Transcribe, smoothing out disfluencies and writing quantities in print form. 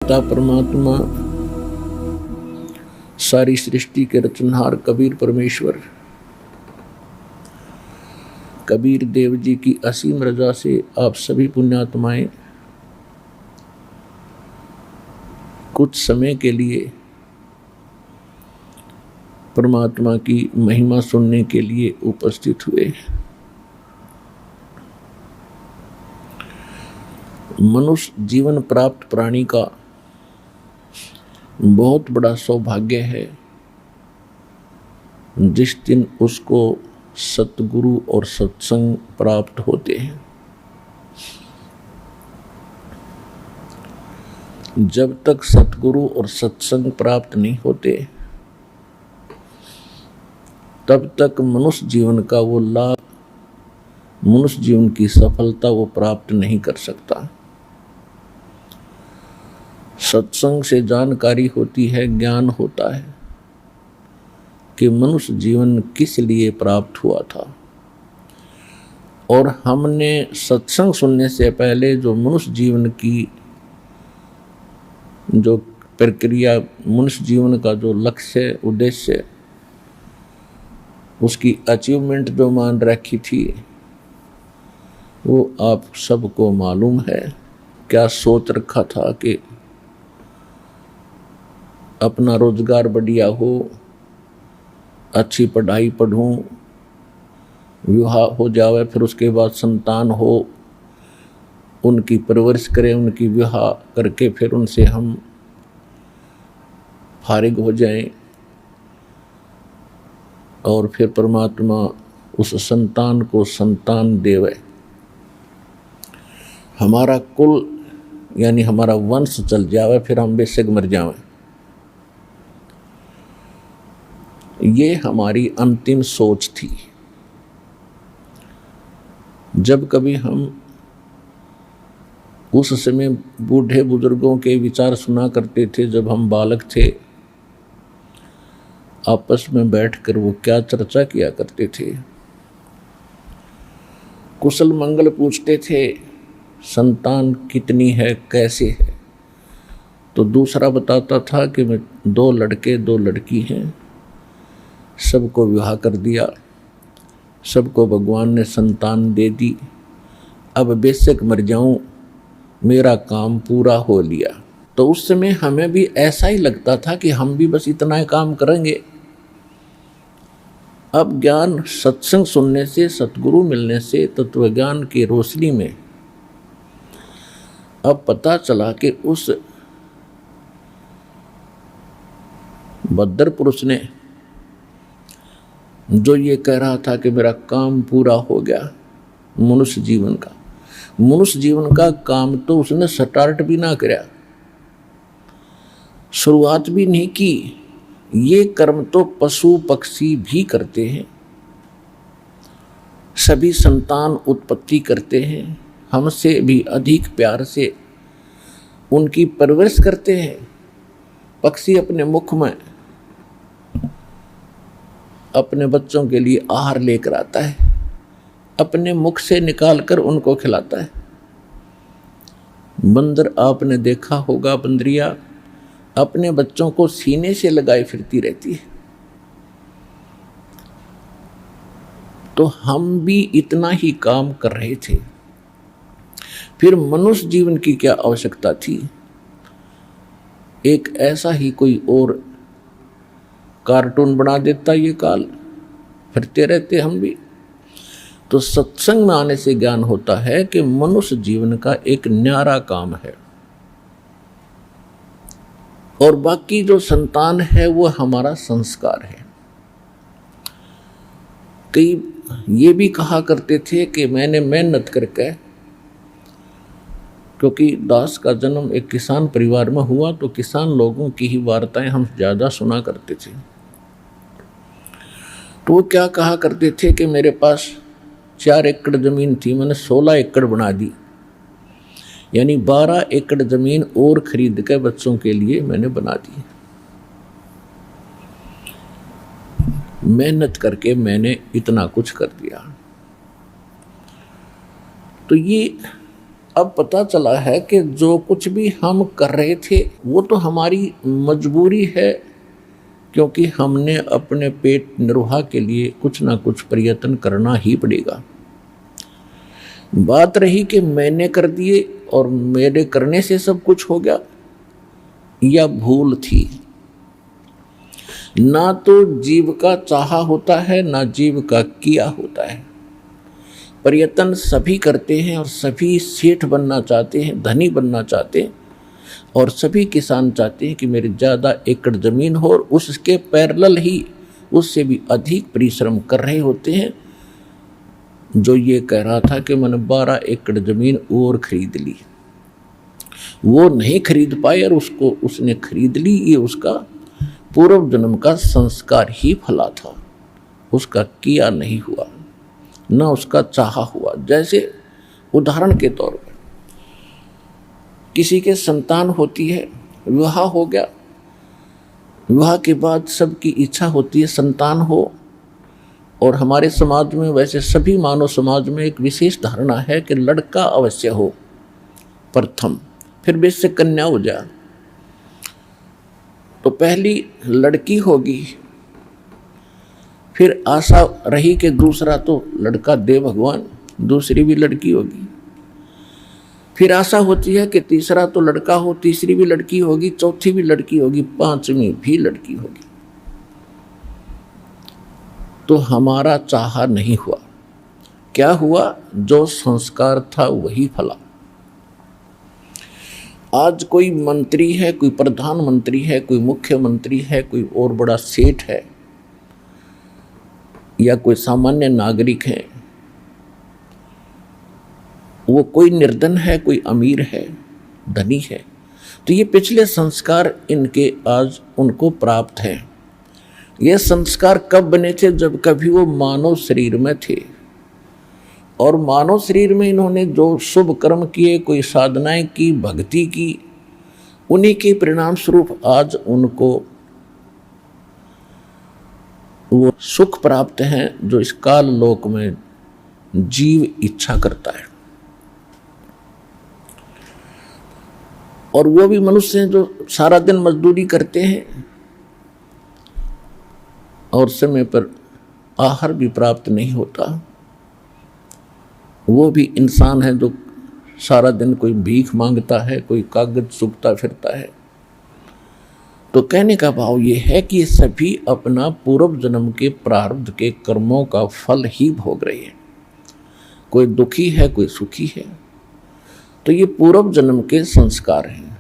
पिता परमात्मा, सारी सृष्टि के रचनहार कबीर परमेश्वर, कबीर देव जी की असीम रजा से आप सभी पुण्यात्माएं कुछ समय के लिए परमात्मा की महिमा सुनने के लिए उपस्थित हुए। मनुष्य जीवन प्राप्त प्राणी का बहुत बड़ा सौभाग्य है जिस दिन उसको सतगुरु और सत्संग प्राप्त होते हैं। जब तक सतगुरु और सत्संग प्राप्त नहीं होते तब तक मनुष्य जीवन का वो लाभ, मनुष्य जीवन की सफलता वो प्राप्त नहीं कर सकता। सत्संग से जानकारी होती है, ज्ञान होता है कि मनुष्य जीवन किस लिए प्राप्त हुआ था। और हमने सत्संग सुनने से पहले जो मनुष्य जीवन की जो प्रक्रिया, मनुष्य जीवन का जो लक्ष्य उद्देश्य, उसकी अचीवमेंट जो मान रखी थी वो आप सबको मालूम है। क्या सोच रखा था कि अपना रोजगार बढ़िया हो, अच्छी पढ़ाई पढ़ूं, विवाह हो जावे, फिर उसके बाद संतान हो, उनकी परवरिश करें, उनकी विवाह करके फिर उनसे हम फारिग हो जाएं और फिर परमात्मा उस संतान को संतान देवे, हमारा कुल यानी हमारा वंश चल जावे, फिर हम बेशक मर जावें। ये हमारी अंतिम सोच थी। जब कभी हम उस समय बूढ़े बुजुर्गों के विचार सुना करते थे, जब हम बालक थे, आपस में बैठकर वो क्या चर्चा किया करते थे, कुशल मंगल पूछते थे, संतान कितनी है, कैसे है। तो दूसरा बताता था कि मैं 2 लड़के 2 लड़की हैं, सबको विवाह कर दिया, सबको भगवान ने संतान दे दी, अब बेशक मर जाऊं, मेरा काम पूरा हो लिया। तो उस समय हमें भी ऐसा ही लगता था कि हम भी बस इतना ही काम करेंगे। अब ज्ञान सत्संग सुनने से, सतगुरु मिलने से, तत्वज्ञान की रोशनी में अब पता चला कि उस भद्र पुरुष ने जो ये कह रहा था कि मेरा काम पूरा हो गया, मनुष्य जीवन का काम तो उसने स्टार्ट भी ना किया, शुरुआत भी नहीं की। ये कर्म तो पशु पक्षी भी करते हैं, सभी संतान उत्पत्ति करते हैं, हमसे भी अधिक प्यार से उनकी परवरिश करते हैं। पक्षी अपने मुख में अपने बच्चों के लिए आहार लेकर आता है, अपने मुख से निकालकर उनको खिलाता है। बंदर आपने देखा होगा, बंदरिया अपने बच्चों को सीने से लगाए फिरती रहती है। तो हम भी इतना ही काम कर रहे थे, फिर मनुष्य जीवन की क्या आवश्यकता थी। एक ऐसा ही कोई और कार्टून बना देता, ये काल फिरते रहते हम भी। तो सत्संग में आने से ज्ञान होता है कि मनुष्य जीवन का एक न्यारा काम है और बाकी जो संतान है वो हमारा संस्कार है। कई ये भी कहा करते थे कि मैंने मेहनत करके, क्योंकि दास का जन्म एक किसान परिवार में हुआ तो किसान लोगों की ही वार्ताएं हम ज़्यादा सुना करते थे। तो वो क्या कहा करते थे कि मेरे पास 4 एकड़ ज़मीन थी, मैंने 16 एकड़ बना दी, यानी 12 एकड़ ज़मीन और खरीद के बच्चों के लिए मैंने बना दी। मेहनत करके मैंने इतना कुछ कर दिया। तो ये अब पता चला है कि जो कुछ भी हम कर रहे थे वो तो हमारी मजबूरी है, क्योंकि हमने अपने पेट निर्वाह के लिए कुछ ना कुछ प्रयत्न करना ही पड़ेगा। बात रही कि मैंने कर दिए और मेरे करने से सब कुछ हो गया, या भूल थी। ना तो जीव का चाहा होता है, ना जीव का किया होता है। प्रयत्न सभी करते हैं और सभी सेठ बनना चाहते हैं, धनी बनना चाहते हैं, और सभी किसान चाहते हैं कि मेरे ज़्यादा एकड़ ज़मीन हो, और उसके पैरेलल ही उससे भी अधिक परिश्रम कर रहे होते हैं। जो ये कह रहा था कि मैंने 12 एकड़ ज़मीन और खरीद ली, वो नहीं खरीद पाए और उसको उसने खरीद ली। ये उसका पूर्व जन्म का संस्कार ही फला था, उसका किया नहीं हुआ, न उसका चाहा हुआ। जैसे उदाहरण के तौर पर किसी के संतान होती है, विवाह हो गया, विवाह के बाद सबकी इच्छा होती है संतान हो, और हमारे समाज में, वैसे सभी मानव समाज में एक विशेष धारणा है कि लड़का अवश्य हो प्रथम, फिर भी इससे कन्या हो जाए। तो पहली लड़की होगी, फिर आशा रही कि दूसरा तो लड़का दे भगवान, दूसरी भी लड़की होगी। फिर आशा होती है कि तीसरा तो लड़का हो, तीसरी भी लड़की होगी, चौथी भी लड़की होगी, पांचवी भी लड़की होगी। तो हमारा चाहा नहीं हुआ। क्या हुआ? जो संस्कार था वही फला। आज कोई मंत्री है, कोई प्रधानमंत्री है, कोई मुख्यमंत्री है, कोई और बड़ा सेठ है, या कोई सामान्य नागरिक है, वो कोई निर्धन है, कोई अमीर है, धनी है, तो ये पिछले संस्कार इनके आज उनको प्राप्त हैं। ये संस्कार कब बने थे? जब कभी वो मानव शरीर में थे, और मानव शरीर में इन्होंने जो शुभ कर्म किए, कोई साधनाएं की, भक्ति की, उन्हीं के परिणाम स्वरूप आज उनको वो सुख प्राप्त हैं जो इस काल लोक में जीव इच्छा करता है। और वो भी मनुष्य हैं जो सारा दिन मजदूरी करते हैं और समय पर आहार भी प्राप्त नहीं होता। वो भी इंसान है जो सारा दिन कोई भीख मांगता है, कोई कागज चुगता फिरता है। तो कहने का भाव ये है कि ये सभी अपना पूर्व जन्म के प्रारब्ध के कर्मों का फल ही भोग रहे हैं। कोई दुखी है, कोई सुखी है, तो ये पूर्व जन्म के संस्कार हैं।